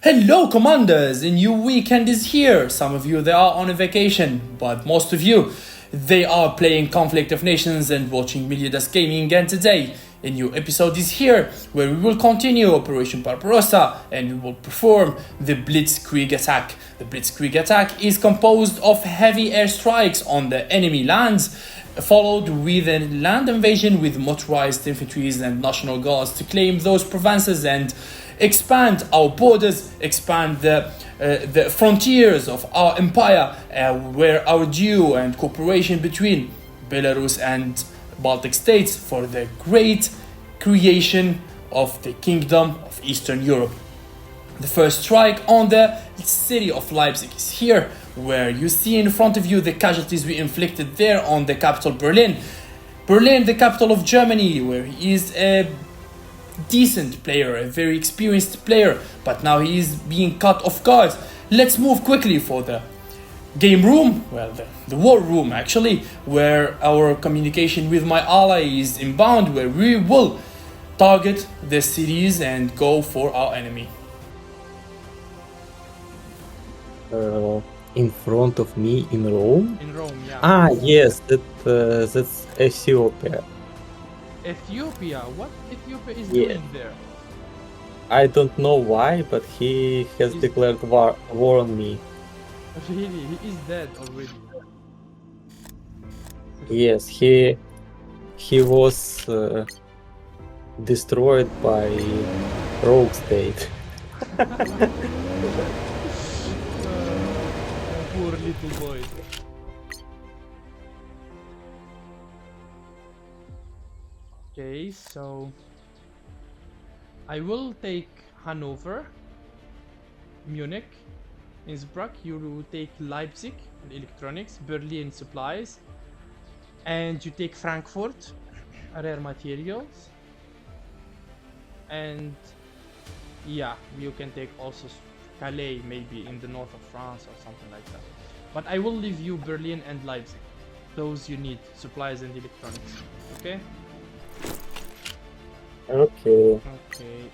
Hello, commanders! A new weekend is here. Some of you, they are on a vacation, but most of you, they are playing Conflict of Nations and watching Melliodas gaming. And today, a new episode is here where we will continue Operation Barbarosa and we will perform the BlitzKrieg attack. The BlitzKrieg attack is composed of heavy airstrikes on the enemy lands, followed with a land invasion with motorized infantries and national guards to claim those provinces and expand our borders, expand the frontiers of our empire, where our due and cooperation between Belarus and Baltic states for the great creation of the Kingdom of Eastern Europe. The first strike on the city of Leipzig is here, where you see in front of you the casualties we inflicted there on the capital Berlin. Berlin, the capital of Germany, where he is a decent player, a very experienced player, but now he is being caught off guard. Let's move quickly for the game room, well, the war room actually, where our communication with my ally is inbound, where we will target the cities and go for our enemy. In front of me in Rome? In Rome, yeah. Ah, yes, that's Ethiopia. Ethiopia? What Ethiopia is Yeah. doing there? I don't know why, but he has declared war on me. Really? He is dead already. Yes, he was destroyed by Rogue State. Poor little boy. Okay, so I will take Hanover, Munich, Innsbruck. You will take Leipzig, electronics, Berlin, supplies, and you take Frankfurt, rare materials, and yeah, you can take also Calais, maybe in the north of France or something like that. But I will leave you Berlin and Leipzig. Those you need, supplies and electronics. Okay? Okay. Okay.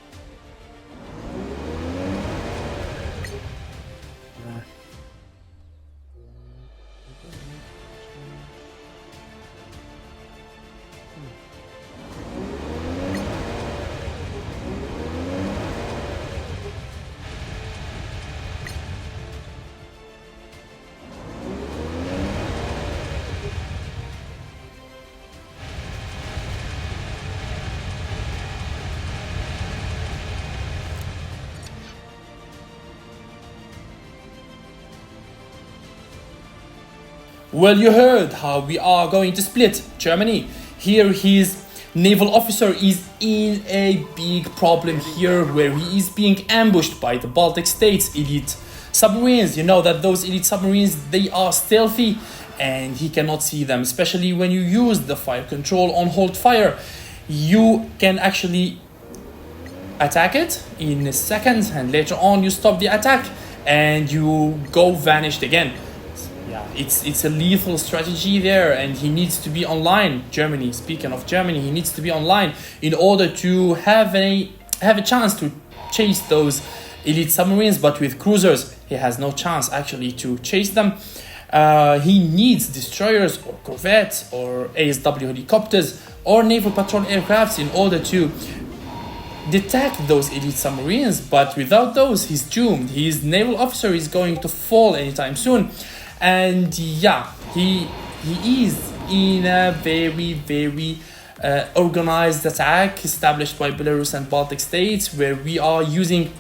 Well, you heard how we are going to split Germany. Here his naval officer is in a big problem here, where he is being ambushed by the Baltic states elite submarines. You know that those elite submarines, they are stealthy and he cannot see them, especially when you use the fire control on hold fire. You can actually attack it in a second and later on you stop the attack and you go vanished again. Yeah, it's a lethal strategy there, and he needs to be online. Germany, speaking of Germany, he needs to be online in order to have a chance to chase those elite submarines. But with cruisers, he has no chance actually to chase them. He needs destroyers or corvettes or ASW helicopters or naval patrol aircrafts in order to detect those elite submarines. But without those, he's doomed. His naval officer is going to fall anytime soon. And yeah, he is in a very organized attack established by Belarus and Baltic states, where we are using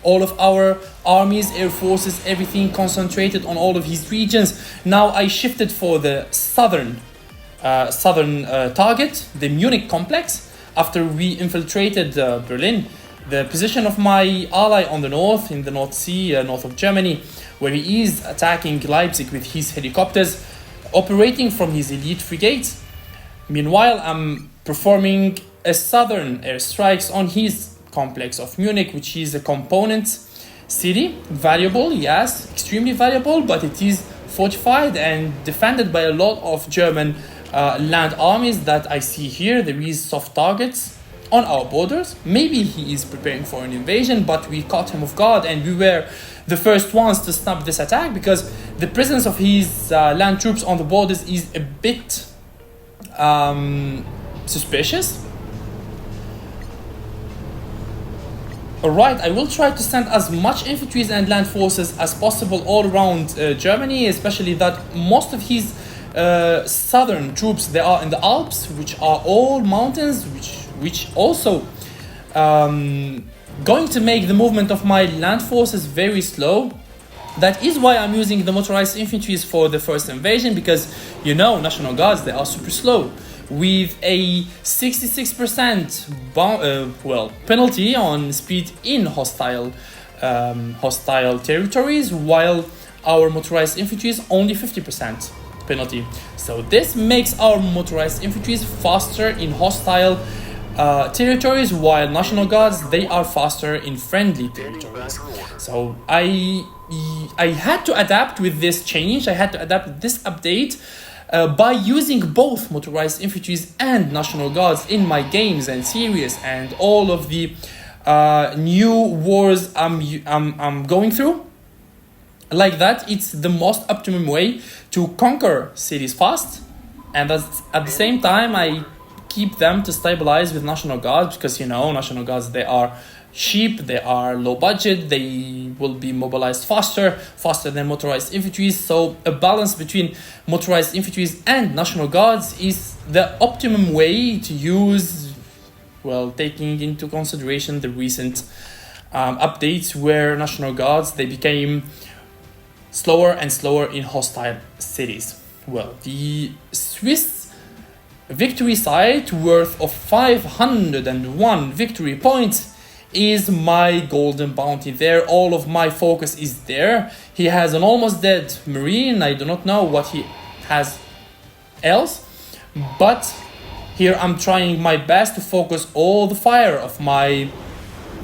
all of our armies, air forces, everything concentrated on all of his regions. Now I shifted for the southern target, the Munich complex, after we infiltrated Berlin. The position of my ally on the north, in the North Sea, north of Germany, where he is attacking Leipzig with his helicopters, operating from his elite frigates. Meanwhile, I'm performing a southern airstrikes on his complex of Munich, which is a component city. Valuable, yes, extremely valuable, but it is fortified and defended by a lot of German land armies that I see here. There is soft targets on our borders. Maybe he is preparing for an invasion, but we caught him off guard and we were the first ones to stop this attack because the presence of his land troops on the borders is a bit suspicious. Alright, I will try to send as much infantry and land forces as possible all around Germany, especially that most of his southern troops, they are in the Alps, which are all mountains, which also going to make the movement of my land forces very slow. That is why I'm using the motorized infantry for the first invasion, because you know, National Guards, they are super slow. With a 66% penalty on speed in hostile territories, while our motorized infantry is only 50% penalty. So this makes our motorized infantry faster in hostile territories, while National Guards, they are faster in friendly territories. So I had to adapt with this change. I had to adapt with this update. By using both motorized infantries and National Guards in my games and series and all of the new wars I'm going through, like that, it's the most optimum way to conquer cities fast, and at the same time I keep them to stabilize with National Guards, because you know, National Guards, they are cheap, they are low budget, they will be mobilized faster than motorized infantry. So a balance between motorized infantry and National Guards is the optimum way to use, well, taking into consideration the recent updates where National Guards, they became slower and slower in hostile cities. Well, the Swiss victory site worth of 501 victory points is my golden bounty there. All of my focus is there. He has an almost dead marine. I do not know what he has else, but here I'm trying my best to focus all the fire of my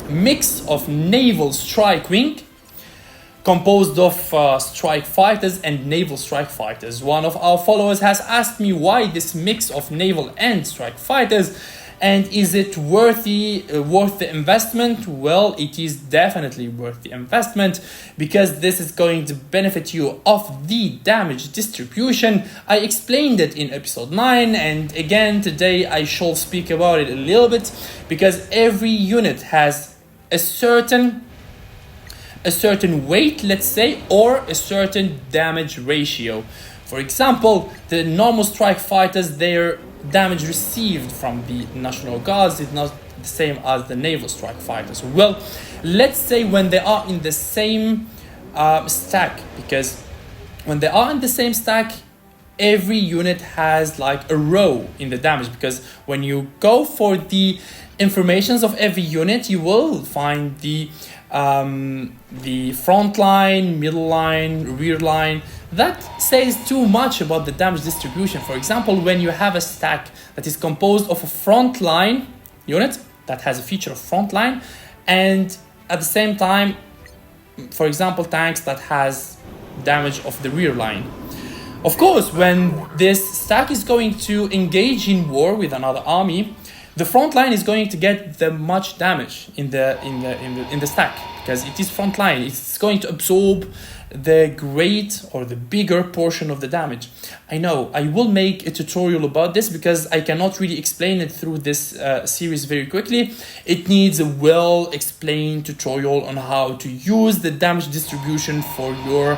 mix of naval strike wing, composed of strike fighters and naval strike fighters. One of our followers has asked me why this mix of naval and strike fighters, and is it worth the investment? Well, it is definitely worth the investment, because this is going to benefit you of the damage distribution. I explained it in episode 9, and again today I shall speak about it a little bit, because every unit has a certain weight, let's say, or a certain damage ratio. For example, the normal strike fighters, their damage received from the National Guards is not the same as the naval strike fighters. Well, let's say when they are in the same stack, because when they are in the same stack, every unit has like a row in the damage, because when you go for the informations of every unit, you will find the front line, middle line, rear line. That says too much about the damage distribution. For example, when you have a stack that is composed of a front line unit that has a feature of front line, and at the same time, for example, tanks that has damage of the rear line. Of course, when this stack is going to engage in war with another army, the front line is going to get the much damage in the stack, because it is front line. It's going to absorb the great or the bigger portion of the damage. I know I will make a tutorial about this, because I cannot really explain it through this series very quickly. It needs a well explained tutorial on how to use the damage distribution for your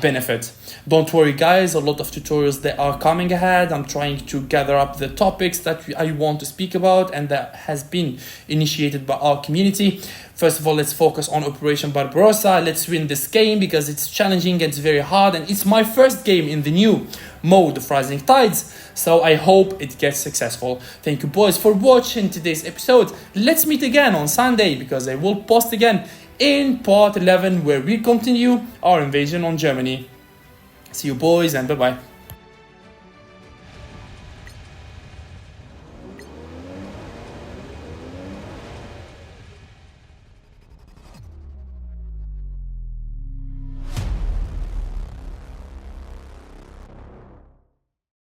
benefit. Don't worry guys, a lot of tutorials that are coming ahead. I'm trying to gather up the topics that I want to speak about and that has been initiated by our community. First of all, let's focus on Operation Barbarosa. Let's win this game, because it's challenging, it's very hard, and it's my first game in the new mode of Rising Tides, so I hope it gets successful. Thank you boys for watching today's episode. Let's meet again on Sunday, because I will post again in part 11, where we continue our invasion on Germany. See you boys, and bye bye.